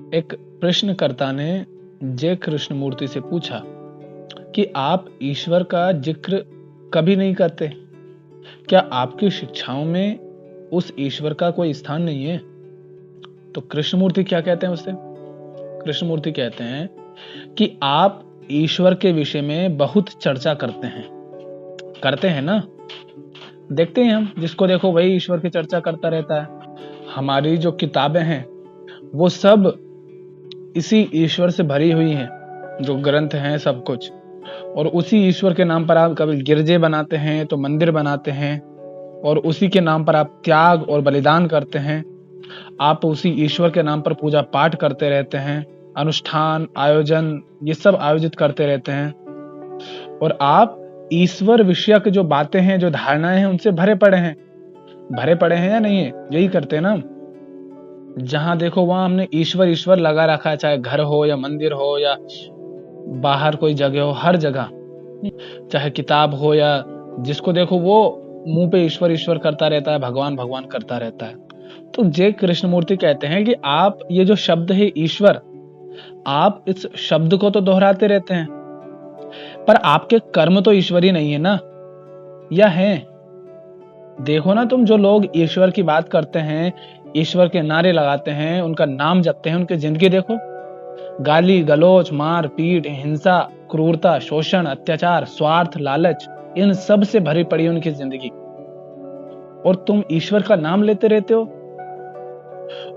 एक प्रश्नकर्ता ने जय कृष्णमूर्ति से पूछा कि आप ईश्वर का जिक्र कभी नहीं करते। क्या आपकी शिक्षाओं में उस ईश्वर का कोई स्थान नहीं है? तो कृष्णमूर्ति क्या कहते हैं उससे? कृष्णमूर्ति कहते हैं कि आप ईश्वर के विषय में बहुत चर्चा करते हैं ना। देखते हैं हम, जिसको देखो वही ईश्वर की चर्चा करता रहता है। हमारी जो किताबें हैं वो सब इसी ईश्वर से भरी हुई हैं, जो ग्रंथ हैं सब कुछ। और उसी ईश्वर के नाम पर आप कभी गिरजे बनाते हैं तो मंदिर बनाते हैं, और उसी के नाम पर आप त्याग और बलिदान करते हैं। आप उसी ईश्वर के नाम पर पूजा पाठ करते रहते हैं, अनुष्ठान आयोजन ये सब आयोजित करते रहते हैं। और आप ईश्वर विषयक जो बातें हैं, जो धारणाएं हैं, उनसे भरे पड़े हैं या नहीं है? यही करते हैं ना। जहां देखो वहां हमने ईश्वर ईश्वर लगा रखा है, चाहे घर हो या मंदिर हो या बाहर कोई जगह हो, हर जगह। चाहे किताब हो या जिसको देखो वो मुंह पे ईश्वर ईश्वर करता रहता है, भगवान भगवान करता रहता है। तो जय कृष्णमूर्ति कहते हैं कि आप ये जो शब्द है ईश्वर, आप इस शब्द को तो दोहराते रहते हैं, पर आपके कर्म तो ईश्वरी नहीं है ना, या है? देखो ना, तुम जो लोग ईश्वर की बात करते हैं, ईश्वर के नारे लगाते हैं, उनका नाम जपते हैं, उनकी जिंदगी देखो। गाली गलौज, मार पीट, हिंसा, क्रूरता, शोषण, अत्याचार, स्वार्थ, लालच, इन सब से भरी पड़ी है उनकी जिंदगी। और तुम ईश्वर का नाम लेते रहते हो,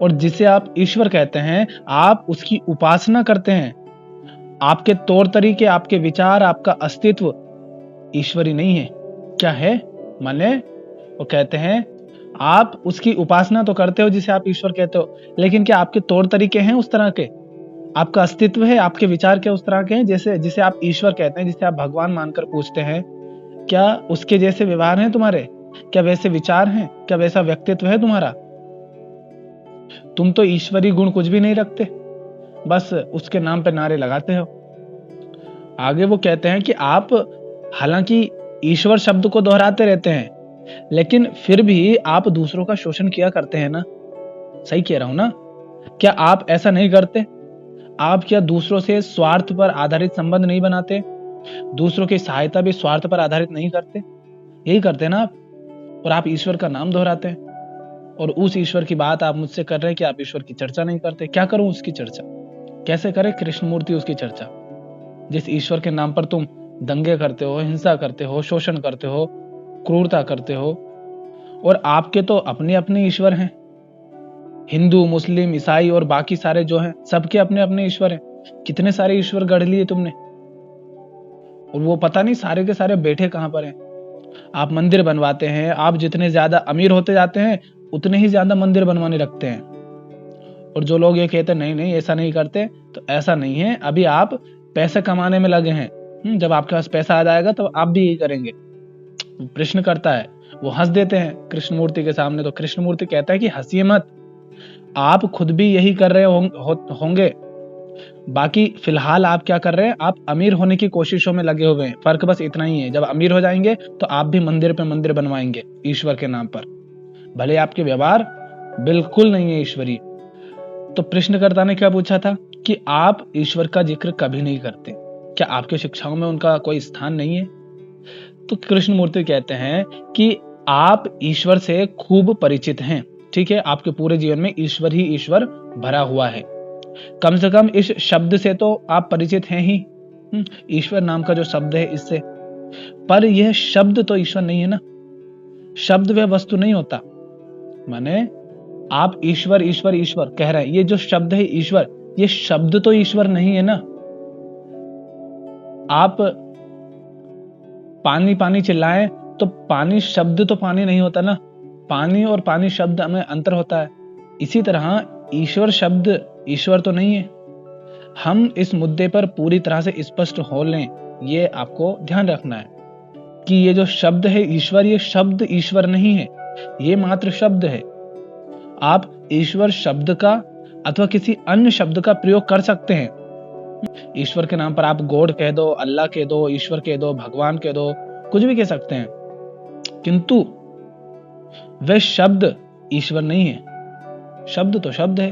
और जिसे आप ईश्वर कहते हैं आप उसकी उपासना करते हैं। आपके तौर तरीके, आपके विचार, आपका अस्तित्व ईश्वरी नहीं है। क्या है? माने वो कहते हैं आप उसकी उपासना तो करते हो जिसे आप ईश्वर कहते हो, लेकिन क्या आपके तौर तरीके हैं उस तरह के? आपका अस्तित्व है, आपके विचार क्या उस तरह के हैं जैसे जिसे आप ईश्वर कहते हैं, जिसे आप भगवान मानकर पूछते हैं? क्या उसके जैसे व्यवहार हैं तुम्हारे? क्या वैसे विचार हैं? क्या वैसा व्यक्तित्व है तुम्हारा? तुम तो ईश्वरी गुण कुछ भी नहीं रखते, बस उसके नाम पे नारे लगाते हो। आगे वो कहते हैं कि आप हालांकि ईश्वर शब्द को दोहराते रहते हैं, लेकिन फिर भी आप दूसरों का शोषण किया करते हैं ना। सही कह रहा हूं ना? क्या आप ऐसा नहीं करते? आप क्या दूसरों से स्वार्थ पर आधारित संबंध नहीं बनाते? दूसरों की सहायता भी स्वार्थ पर आधारित नहीं करते? यही करते हैं ना आप। और आप ईश्वर का नाम दोहराते हैं, और उस ईश्वर की बात आप मुझसे कर रहे हैं कि आप ईश्वर की चर्चा नहीं करते। क्या करूं उसकी चर्चा? कैसे करे कृष्णमूर्ति उसकी चर्चा, जिस ईश्वर के नाम पर तुम दंगे करते हो, हिंसा करते हो, शोषण करते हो, क्रूरता करते हो? और आपके तो अपने अपने ईश्वर हैं। हिंदू, मुस्लिम, ईसाई और बाकी सारे जो हैं, सबके अपने अपने ईश्वर हैं। कितने सारे ईश्वर गढ़ लिए तुमने, और वो पता नहीं सारे के सारे बैठे कहां पर हैं। आप मंदिर बनवाते हैं, आप जितने ज्यादा अमीर होते जाते हैं उतने ही ज्यादा मंदिर बनवाने लगते हैं। और जो लोग ये कहते हैं नहीं नहीं ऐसा नहीं करते, तो ऐसा नहीं है। अभी आप पैसे कमाने में लगे हैं। जब आपके पास पैसा आ जाएगा तो आप भी यही करेंगे। प्रश्न करता है, वो हंस देते हैं कृष्णमूर्ति के सामने। तो कृष्णमूर्ति कहता है कि हंसिए मत, आप खुद भी यही कर रहे होंगे। बाकी फिलहाल आप क्या कर रहे हैं? आप अमीर होने की कोशिशों में लगे हुए हैं। फर्क बस इतना ही है, जब अमीर हो जाएंगे तो आप भी मंदिर पे मंदिर बनवाएंगे ईश्वर के नाम पर, भले आपके व्यवहार बिल्कुल नहीं है ईश्वरीय। तो प्रश्नकर्ता ने क्या पूछा था कि आप ईश्वर का जिक्र कभी नहीं करते, क्या आपके शिक्षाओं में उनका कोई स्थान नहीं है? तो कृष्णमूर्ति कहते हैं कि आप ईश्वर से खूब परिचित हैं। ठीक है, आपके पूरे जीवन में ईश्वर ही ईश्वर भरा हुआ है। कम से कम इस शब्द से तो आप परिचित हैं ही, ईश्वर नाम का जो शब्द है इससे। पर यह शब्द तो ईश्वर नहीं है ना। शब्द वह वस्तु नहीं होता। माने आप ईश्वर ईश्वर ईश्वर कह रहे हैं, ये जो शब्द है ईश्वर, ये शब्द तो ईश्वर नहीं है ना। आप पानी पानी चिल्लाएं तो पानी शब्द तो पानी नहीं होता ना। पानी और पानी शब्द में अंतर होता है। इसी तरह ईश्वर शब्द ईश्वर तो नहीं है। हम इस मुद्दे पर पूरी तरह से स्पष्ट हो लें, ये आपको ध्यान रखना है कि ये जो शब्द है ईश्वर, ये शब्द ईश्वर नहीं है, ये मात्र शब्द है। आप ईश्वर शब्द का अथवा किसी अन्य शब्द का प्रयोग कर सकते हैं। ईश्वर के नाम पर आप गॉड कह दो, अल्लाह कह दो, ईश्वर कह दो, भगवान कह दो, कुछ भी कह सकते हैं, किंतु वह शब्द ईश्वर नहीं है। शब्द तो शब्द है।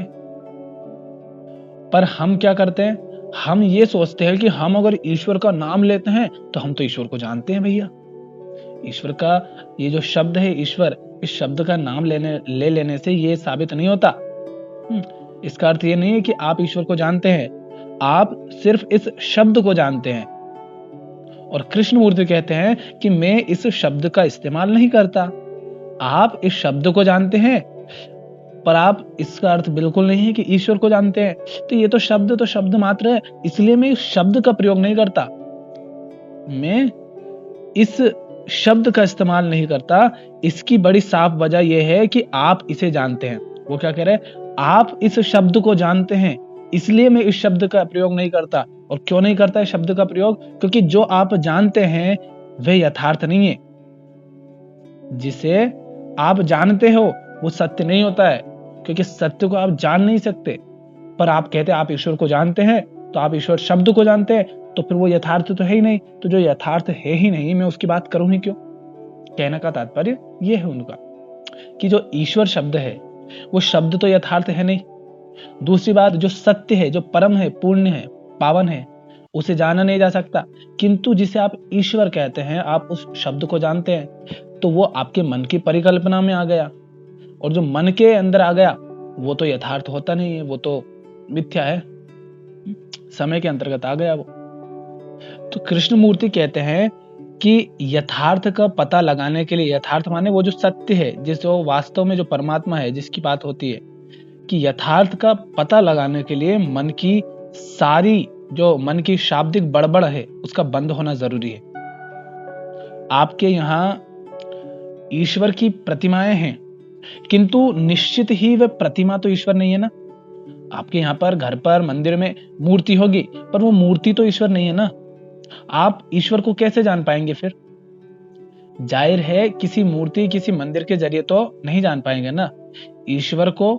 पर हम क्या करते हैं, हम ये सोचते हैं कि हम अगर ईश्वर का नाम लेते हैं तो हम तो ईश्वर को जानते हैं भैया। ईश्वर का ये जो शब्द है ईश्वर, इस शब्द का नाम ले लेने से ये साबित नहीं होता। इसका अर्थ ये नहीं है कि आप ईश्वर को जानते हैं, आप सिर्फ इस शब्द को जानते हैं। और कृष्णमूर्ति कहते हैं कि मैं इस शब्द का इस्तेमाल नहीं करता। आप इस शब्द को जानते हैं, पर आप इसका अर्थ बिल्कुल नहीं है कि ईश्वर को जानते हैं। तो ये तो शब्द मात्र है, इसलिए मैं इस शब्द का प्रयोग नहीं करता, मैं इस शब्द का इस्तेमाल नहीं करता। इसकी बड़ी साफ वजह यह है कि आप इसे जानते हैं। वो क्या कह रहे हैं, आप इस शब्द को जानते हैं, इसलिए मैं इस शब्द का प्रयोग नहीं करता। और क्यों नहीं करता इस शब्द का प्रयोग? क्योंकि जो आप जानते हैं वह यथार्थ नहीं है। जिसे आप जानते हो वो सत्य नहीं होता है, क्योंकि सत्य को आप जान नहीं सकते। पर आप कहते हैं आप ईश्वर को जानते हैं, तो आप ईश्वर शब्द को जानते हैं, तो फिर वो यथार्थ तो है ही नहीं। तो जो यथार्थ है ही नहीं, मैं उसकी बात करूं ही क्यों? कहने का तात्पर्य ये है उनका कि जो ईश्वर शब्द है वो शब्द तो यथार्थ है नहीं। दूसरी बात, जो सत्य है, जो परम है, पुण्य है, पावन है, उसे जाना नहीं जा सकता। किंतु जिसे आप ईश्वर कहते हैं, आप उस शब्द को जानते हैं, तो वो आपके मन की परिकल्पना में आ गया। और जो मन के अंदर आ गया वो तो यथार्थ होता नहीं है, वो तो मिथ्या है, समय के अंतर्गत आ गया वो। तो कृष्णमूर्ति कहते हैं कि यथार्थ का पता लगाने के लिए, यथार्थ माने वो जो सत्य है, जो वास्तव में जो परमात्मा है जिसकी बात होती है, कि यथार्थ का पता लगाने के लिए मन की सारी जो मन की शाब्दिक बड़बड़ है उसका बंद होना जरूरी है। आपके यहाँ ईश्वर की प्रतिमाएं हैं, किंतु निश्चित ही वह प्रतिमा तो ईश्वर नहीं है ना। आपके यहाँ पर घर पर मंदिर में मूर्ति होगी, पर वो मूर्ति तो ईश्वर नहीं है ना। आप ईश्वर को कैसे जान पाएंगे फिर? जाहिर है किसी मूर्ति, किसी मंदिर के जरिए तो नहीं जान पाएंगे ना। ईश्वर को,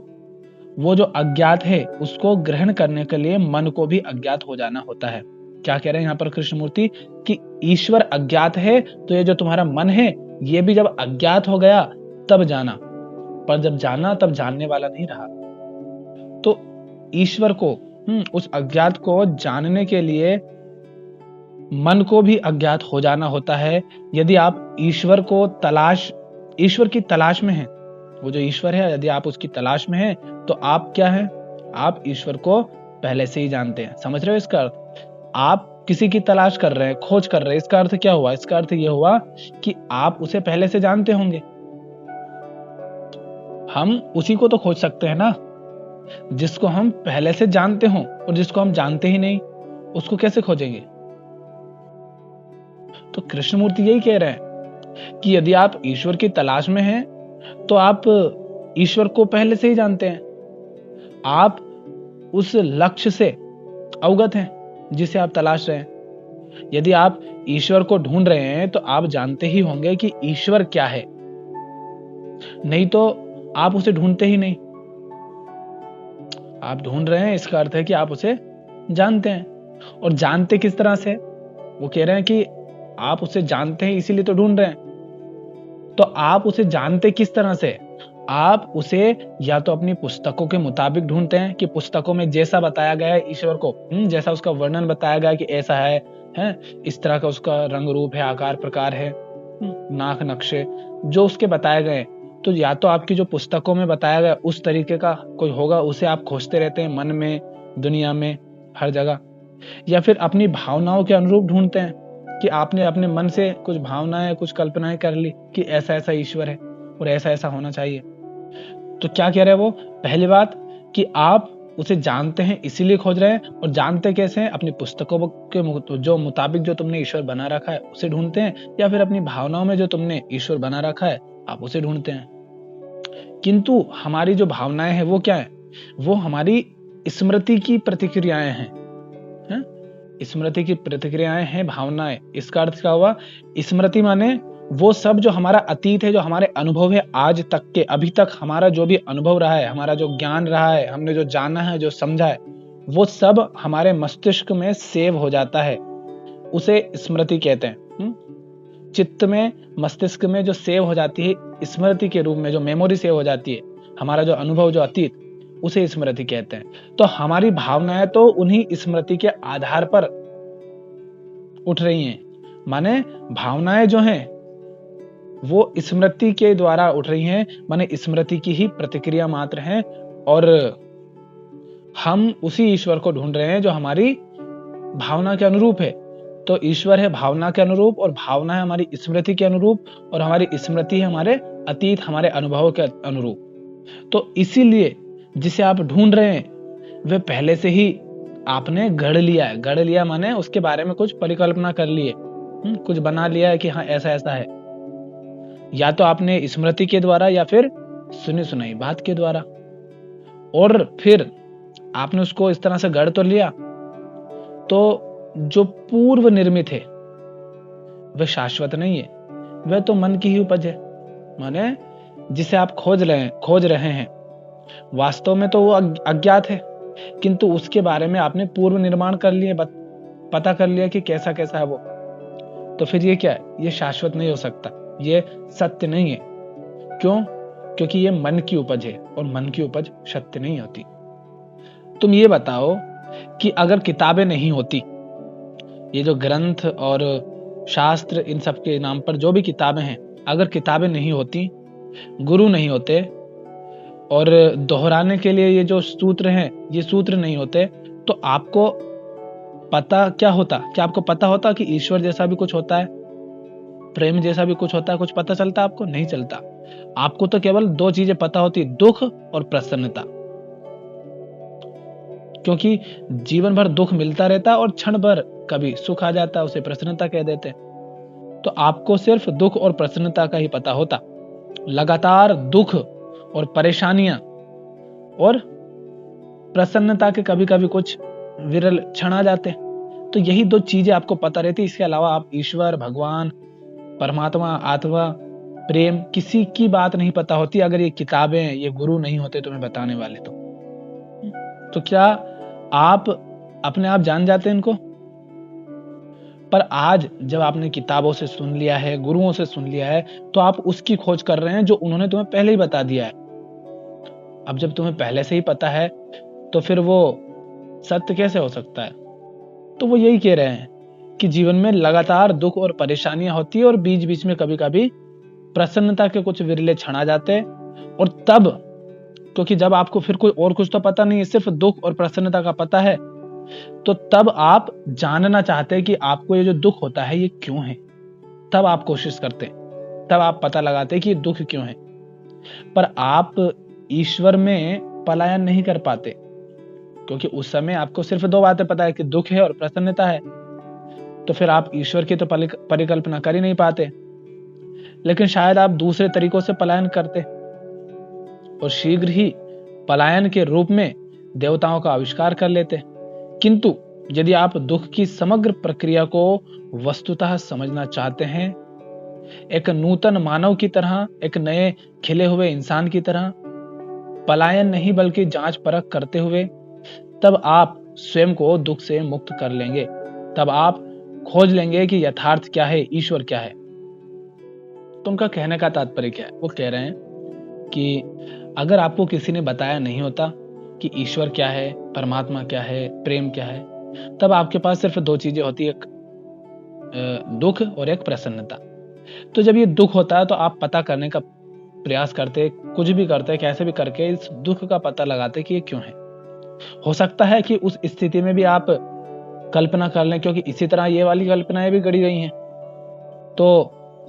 वो जो अज्ञात है उसको ग्रहण करने के लिए मन को भी अज्ञात हो जाना होता है। क्या कह रहे हैं यहाँ पर कृष्णमूर्ति कि ईश्वर अज्ञात है, तो ये जो तुम्हारा मन है ये भी जब अज्ञात हो गया तब जाना, पर जब जाना तब जानने वाला नहीं रहा। तो ईश्वर को, उस अज्ञात को जानने के लिए मन को भी अज्ञात हो जाना होता है। यदि आप ईश्वर की तलाश में हैं, वो जो ईश्वर है यदि आप उसकी तलाश में हैं, तो आप क्या हैं? आप ईश्वर को पहले से ही जानते हैं। समझ रहे हो इसका अर्थ? आप किसी की तलाश कर रहे हैं, खोज कर रहे हैं, इसका अर्थ क्या हुआ? इसका अर्थ यह हुआ कि आप उसे पहले से जानते होंगे। हम उसी को तो खोज सकते हैं ना जिसको हम पहले से जानते हों, और जिसको हम जानते ही नहीं उसको कैसे खोजेंगे? तो कृष्णमूर्ति यही कह रहे हैं कि यदि आप ईश्वर की तलाश में हैं तो आप ईश्वर को पहले से ही जानते हैं। आप उस लक्ष्य से अवगत हैं जिसे आप तलाश रहे हैं। यदि आप ईश्वर को ढूंढ रहे हैं तो आप जानते ही होंगे कि ईश्वर क्या है, नहीं तो आप उसे ढूंढते ही नहीं। आप ढूंढ रहे हैं, इसका अर्थ है कि आप उसे जानते हैं। और जानते किस तरह से? वो कह रहे हैं कि आप उसे जानते हैं इसीलिए तो ढूंढ रहे हैं। तो आप उसे जानते किस तरह से? आप उसे या तो अपनी पुस्तकों के मुताबिक ढूंढते हैं कि पुस्तकों में जैसा बताया गया है ईश्वर को, जैसा उसका वर्णन बताया गया कि ऐसा है, इस तरह का उसका रंग रूप है, आकार प्रकार है, नाक नक्शे जो उसके बताए गए, तो या तो आपकी जो पुस्तकों में बताया गया उस तरीके का कोई होगा, उसे आप खोजते रहते हैं मन में, दुनिया में, हर जगह। या फिर अपनी भावनाओं के अनुरूप ढूंढते हैं कि आपने अपने मन से कुछ भावनाएं, कुछ कल्पनाएं कर ली कि ऐसा ऐसा ईश्वर है और ऐसा ऐसा होना चाहिए। तो क्या कह रहे हैं वो? पहली बात कि आप उसे जानते हैं इसीलिए खोज रहे हैं, और जानते कैसे हैं? अपनी पुस्तकों के जो मुताबिक जो तुमने ईश्वर बना रखा है उसे ढूंढते हैं, या फिर अपनी भावनाओं में जो तुमने ईश्वर बना रखा है आप उसे ढूंढते हैं। किंतु हमारी जो भावनाएं हैं वो क्या है? वो हमारी स्मृति की प्रतिक्रियाएं हैं। स्मृति की प्रतिक्रियाएं हैं भावनाएं। इसका अर्थ क्या हुआ? स्मृति माने वो सब जो हमारा अतीत है, जो हमारे अनुभव है आज तक के, अभी तक हमारा जो भी अनुभव रहा है, हमारा जो ज्ञान रहा है, हमने जो जाना है, जो समझा है, वो सब हमारे मस्तिष्क में सेव हो जाता है, उसे स्मृति कहते हैं। चित्त में, मस्तिष्क में जो सेव हो जाती है स्मृति के रूप में, जो मेमोरी सेव हो जाती है, हमारा जो अनुभव, जो अतीत, उसे स्मृति कहते हैं। तो हमारी भावनाएं तो उन्हीं स्मृति के आधार पर उठ रही हैं। माने भावनाएं जो हैं वो स्मृति के द्वारा उठ रही हैं, माने स्मृति की ही प्रतिक्रिया मात्र हैं, और हम उसी ईश्वर को ढूंढ रहे हैं जो हमारी भावना के अनुरूप है। तो ईश्वर है भावना के अनुरूप, और भावना है हमारी स्मृति के अनुरूप, और हमारी स्मृति है हमारे अतीत, हमारे अनुभव के अनुरूप। तो इसीलिए जिसे आप ढूंढ रहे हैं वह पहले से ही आपने गढ़ लिया है। गढ़ लिया माने उसके बारे में कुछ परिकल्पना कर लिए, कुछ बना लिया है कि हाँ ऐसा ऐसा है, या तो आपने स्मृति के द्वारा या फिर सुनी सुनाई बात के द्वारा, और फिर आपने उसको इस तरह से गढ़ तो लिया। तो जो पूर्व निर्मित है वह शाश्वत नहीं है, वह तो मन की ही उपज है। माने जिसे आप खोज रहे हैं वास्तव में तो वो अज्ञात है, किंतु उसके बारे में आपने पूर्व निर्माण कर लिए, पता कर लिया कि कैसा कैसा है वो। तो फिर ये क्या है? ये शाश्वत नहीं हो सकता, ये सत्य नहीं है। क्यों? क्योंकि ये मन की उपज है, और मन की उपज सत्य नहीं होती। तुम ये बताओ कि अगर किताबें नहीं होती, ये जो ग्रंथ और शास्त्र इन सब के नाम पर जो भी किताबें हैं, अगर किताबें नहीं होती, गुरु नहीं होते, और दोहराने के लिए ये जो सूत्र हैं ये सूत्र नहीं होते, तो आपको पता क्या होता? क्या आपको पता होता कि ईश्वर जैसा भी कुछ होता है, प्रेम जैसा भी कुछ होता है? कुछ पता चलता? आपको नहीं चलता। आपको तो केवल दो चीजें पता होती, दुख और प्रसन्नता। क्योंकि जीवन भर दुख मिलता रहता है और क्षण भर कभी सुख आ जाता है, उसे प्रसन्नता कह देते हैं। तो आपको सिर्फ दुख और प्रसन्नता का ही पता होता। लगातार दुख और परेशानियां और प्रसन्नता के कभी कभी कुछ विरल क्षण आ जाते। तो यही दो चीजें आपको पता रहती। इसके अलावा आप ईश्वर, भगवान, परमात्मा, आत्मा, प्रेम किसी की बात नहीं पता होती, अगर ये किताबें, ये गुरु नहीं होते तुम्हें बताने वाले। तो क्या आप अपने आप जान जाते इनको? पर आज जब आपने किताबों से सुन लिया है, गुरुओं से सुन लिया है, तो आप उसकी खोज कर रहे हैं जो उन्होंने तुम्हें पहले ही बता दिया है। अब जब तुम्हें पहले से ही पता है तो फिर वो सत्य कैसे हो सकता है? तो वो यही कह रहे हैं कि जीवन में लगातार दुख और परेशानियां होती है, और बीच बीच में कभी कभी प्रसन्नता के कुछ विरले क्षण आ जाते हैं। और तब, क्योंकि जब आपको फिर कोई और कुछ तो पता नहीं है, सिर्फ दुख और प्रसन्नता का पता है, तो तब आप जानना चाहते हैं कि आपको ये जो दुख होता है ये क्यों है। तब आप कोशिश करते हैं, तब आप पता लगाते हैं कि ये दुख क्यों है। पर आप ईश्वर में पलायन नहीं कर पाते, क्योंकि उस समय आपको सिर्फ दो बातें पता है कि दुख है और प्रसन्नता है। तो फिर आप ईश्वर की तो परिकल्पना कर ही नहीं पाते। लेकिन शायद आप दूसरे तरीकों से पलायन करते, और शीघ्र ही पलायन के रूप में देवताओं का आविष्कार कर लेते। किंतु यदि आप दुख की समग्र प्रक्रिया को वस्तुतः समझना चाहते हैं, एक नूतन मानव की तरह, एक नए खिले हुए इंसान की तरह, पलायन नहीं बल्कि जांच परख करते हुए, तब आप स्वयं को दुख से मुक्त कर लेंगे। तब आप खोज लेंगे कि यथार्थ क्या है, ईश्वर क्या है। तो उनका कहने का तात्पर्य क्या है? वो कह रहे हैं कि अगर आपको किसी ने बताया नहीं होता कि ईश्वर क्या है, परमात्मा क्या है, प्रेम क्या है, तब आपके पास सिर्फ दो चीजें होती, एक दुख और एक प्रसन्नता। तो जब ये दुख होता है तो आप पता करने का प्रयास करते, कुछ भी करते, कैसे भी करके इस दुख का पता लगाते कि ये क्यों है। हो सकता है कि उस स्थिति में भी आप कल्पना कर लें, क्योंकि इसी तरह ये वाली कल्पनाएं भी गढ़ी गई हैं। तो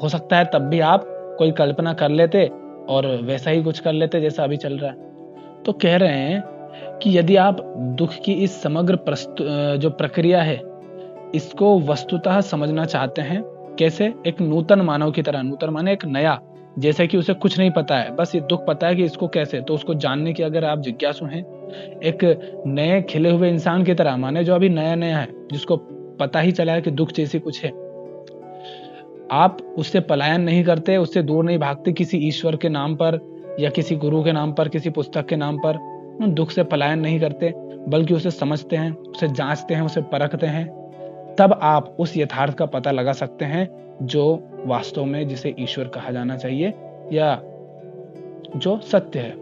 हो सकता है तब भी आप कोई कल्पना कर लेते और वैसा ही कुछ कर लेते जैसा अभी चल रहा है। तो कह रहे हैं कि यदि आप दुख की इस समग्र जो प्रक्रिया है इसको वस्तुतः समझना चाहते हैं, कैसे? एक नूतन मानव की तरह। नूतन माने एक नया, जैसे कि उसे कुछ नहीं पता है, बस ये दुख पता है कि इसको कैसे, तो उसको जानने की अगर आप जिज्ञासु हैं, एक नए खिले हुए इंसान की तरह, माने जो अभी नया नया है, जिसको पता ही चला है कि दुख जैसी कुछ है, आप उससे पलायन नहीं करते, उससे दूर नहीं भागते किसी ईश्वर के नाम पर या किसी गुरु के नाम पर, किसी पुस्तक के नाम पर। दुख से पलायन नहीं करते, बल्कि उसे समझते हैं, उसे जांचते हैं, उसे परखते हैं। तब आप उस यथार्थ का पता लगा सकते हैं जो वास्तव में जिसे ईश्वर कहा जाना चाहिए या जो सत्य है।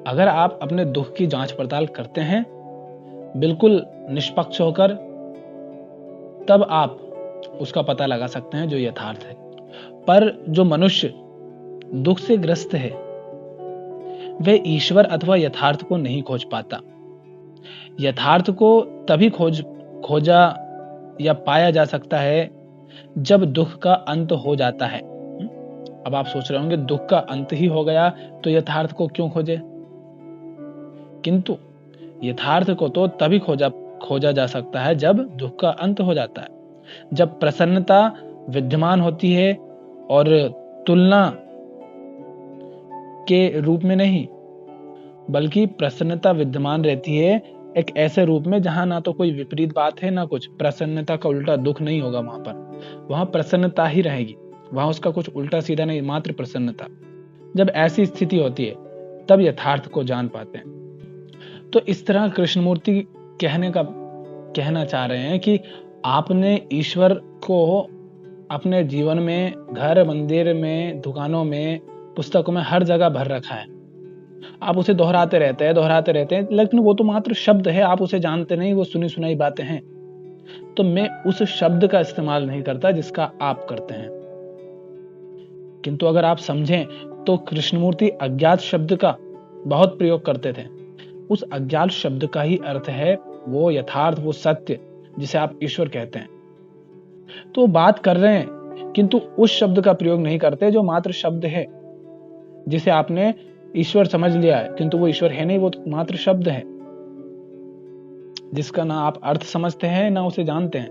अगर आप अपने दुख की जांच पड़ताल करते हैं बिल्कुल निष्पक्ष होकर, तब आप उसका पता लगा सकते हैं जो यथार्थ है। पर जो मनुष्य दुख से ग्रस्त है वह ईश्वर अथवा यथार्थ को नहीं खोज पाता। यथार्थ को तभी खोजा या पाया जा सकता है जब दुख का अंत हो जाता है। अब आप सोच रहे होंगे दुख का अंत ही हो गया तो यथार्थ को क्यों खोजे? किंतु यथार्थ को तो तभी खोजा जा सकता है जब दुख का अंत हो जाता है, जब प्रसन्नता विद्यमान होती है और तुलना के रूप में नहीं, बल्कि प्रसन्नता विद्यमान रहती है एक ऐसे रूप में जहां ना तो कोई विपरीत बात है ना कुछ। प्रसन्नता का उल्टा दुख नहीं होगा, वहां प्रसन्नता ही रहेगी, वहां उसका कुछ उल्टा सीधा नहीं, मात्र प्रसन्नता। जब ऐसी स्थिति होती है तब यथार्थ को जान पाते हैं। तो इस तरह कृष्णमूर्ति कहना चाह रहे हैं कि आपने ईश्वर को अपने जीवन में, घर मंदिर में, दुकानों में, पुस्तकों में, हर जगह भर रखा है। आप उसे दोहराते रहते हैं, लेकिन वो तो मात्र शब्द है, आप उसे जानते नहीं, वो सुनी सुनाई बातें हैं। तो मैं उस शब्द का इस्तेमाल नहीं करता जिसका आप करते हैं। किंतु अगर आप समझें तो कृष्णमूर्ति अज्ञात शब्द का बहुत प्रयोग करते थे। उस अज्ञात शब्द का ही अर्थ है वो यथार्थ, वो सत्य जिसे आप ईश्वर कहते हैं। तो बात कर रहे हैं किंतु उस शब्द का प्रयोग नहीं करते जो मात्र शब्द है, जिसे आपने ईश्वर समझ लिया है, किंतु वो ईश्वर है नहीं, वो तो मात्र शब्द है जिसका ना आप अर्थ समझते हैं ना उसे जानते हैं,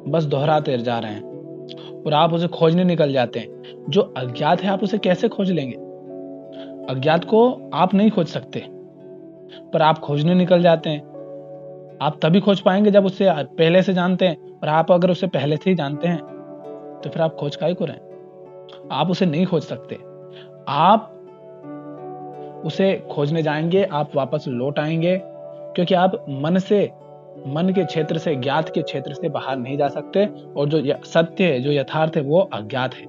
बस दोहराते जा रहे हैं और आप उसे खोजने निकल जाते हैं। जो अज्ञात है आप उसे कैसे खोज लेंगे? अज्ञात को आप नहीं खोज सकते, पर आप खोजने निकल जाते हैं। आप तभी खोज पाएंगे जब उसे पहले से जानते हैं, और आप अगर उसे पहले से ही जानते हैं तो फिर आप खोज काहे को रहे हैं? आप उसे नहीं खोज सकते। आप उसे खोजने जाएंगे, आप वापस लौट आएंगे, क्योंकि आप मन के क्षेत्र से, ज्ञात के क्षेत्र से बाहर नहीं जा सकते, और जो सत्य है, जो यथार्थ है, वो अज्ञात है।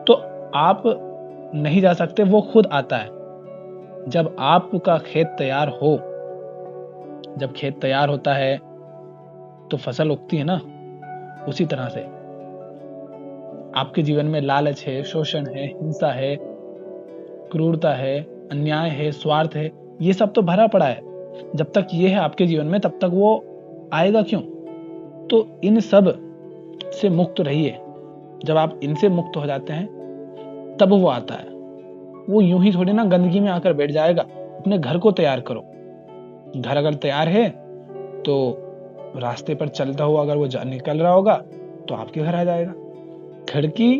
तो आप नहीं जा सकते, वो खुद आता है। जब आपका खेत तैयार हो, जब खेत तैयार होता है तो फसल उगती है ना, उसी तरह से आपके जीवन में लालच है, शोषण है, हिंसा है, क्रूरता है, अन्याय है, स्वार्थ है, ये सब तो भरा पड़ा है। जब तक ये है आपके जीवन में तब तक वो आएगा क्यों? तो इन सब से मुक्त रहिए। जब आप इनसे मुक्त हो जाते हैं तब वो आता है। वो यूं ही थोड़ी ना गंदगी में आकर बैठ जाएगा। अपने घर को तैयार करो। घर अगर तैयार है तो रास्ते पर चलता हुआ अगर वो निकल रहा होगा तो आपके घर आ जाएगा। खिड़की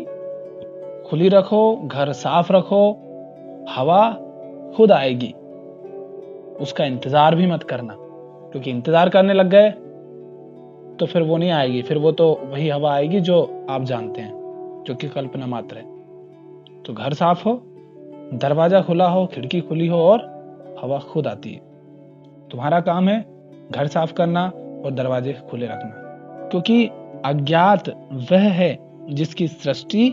खुली रखो, घर साफ रखो, हवा खुद आएगी। उसका इंतजार भी मत करना, क्योंकि इंतजार करने लग गए तो फिर वो नहीं आएगी, फिर वो तो वही हवा आएगी जो आप जानते हैं, जो कि कल्पना मात्र है। तो घर साफ हो, दरवाजा खुला हो, खिड़की खुली हो और हवा खुद आती है। तुम्हारा काम है घर साफ करना और दरवाजे खुले रखना, क्योंकि अज्ञात वह है जिसकी सृष्टि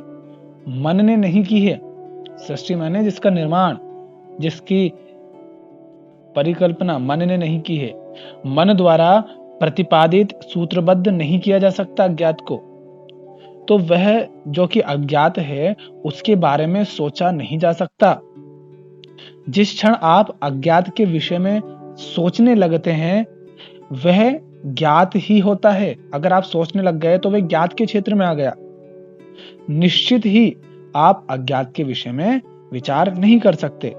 मन ने नहीं की है। सृष्टि माने जिसका निर्माण, जिसकी परिकल्पना मन ने नहीं की है। मन द्वारा प्रतिपादित, सूत्रबद्ध नहीं किया जा सकता अज्ञात को। तो वह जो कि अज्ञात है उसके बारे में सोचा नहीं जा सकता। जिस क्षण आप अज्ञात के विषय में सोचने लगते हैं वह ज्ञात ही होता है। अगर आप सोचने लग गए तो वह ज्ञात के क्षेत्र में आ गया। निश्चित ही आप अज्ञात के विषय में विचार नहीं कर सकते।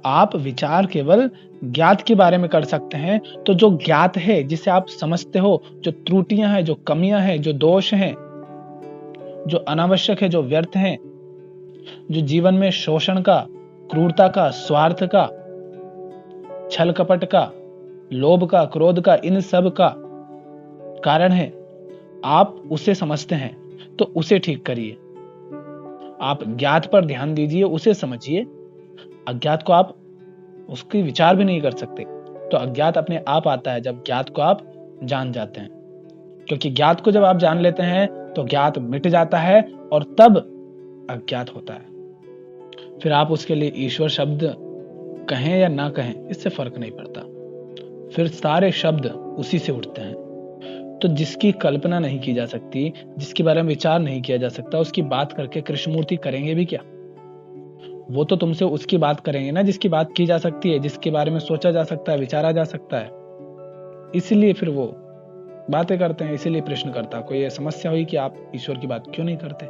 आप विचार केवल ज्ञात के बारे में कर सकते हैं। तो जो ज्ञात है, जिसे आप समझते हो, जो त्रुटियां हैं, जो कमियां हैं, जो दोष हैं, जो अनावश्यक है, जो व्यर्थ हैं, जो जीवन में शोषण का, क्रूरता का, स्वार्थ का, छल कपट का, लोभ का, क्रोध का, इन सब का कारण है, आप उसे समझते हैं तो उसे ठीक करिए। आप ज्ञात पर ध्यान दीजिए, उसे समझिए। अज्ञात को आप उसकी विचार भी नहीं कर सकते। तो अज्ञात अपने आप आता है जब ज्ञात को आप जान जाते हैं, क्योंकि ज्ञात को जब आप जान लेते हैं तो ज्ञात मिट जाता है और तब अज्ञात होता है। फिर आप उसके लिए ईश्वर शब्द कहें या ना कहें, इससे फर्क नहीं पड़ता, फिर सारे शब्द उसी से उठते हैं। तो जिसकी कल्पना नहीं की जा सकती, जिसके बारे में विचार नहीं किया जा सकता, उसकी बात करके कृष्णमूर्ति करेंगे भी क्या? वो तो तुमसे उसकी बात करेंगे ना जिसकी बात की जा सकती है, जिसके बारे में सोचा जा सकता है, विचारा जा सकता है। इसलिए फिर वो बातें करते हैं। इसीलिए प्रश्न करता, कोई ये समस्या हुई कि आप ईश्वर की बात क्यों नहीं करते?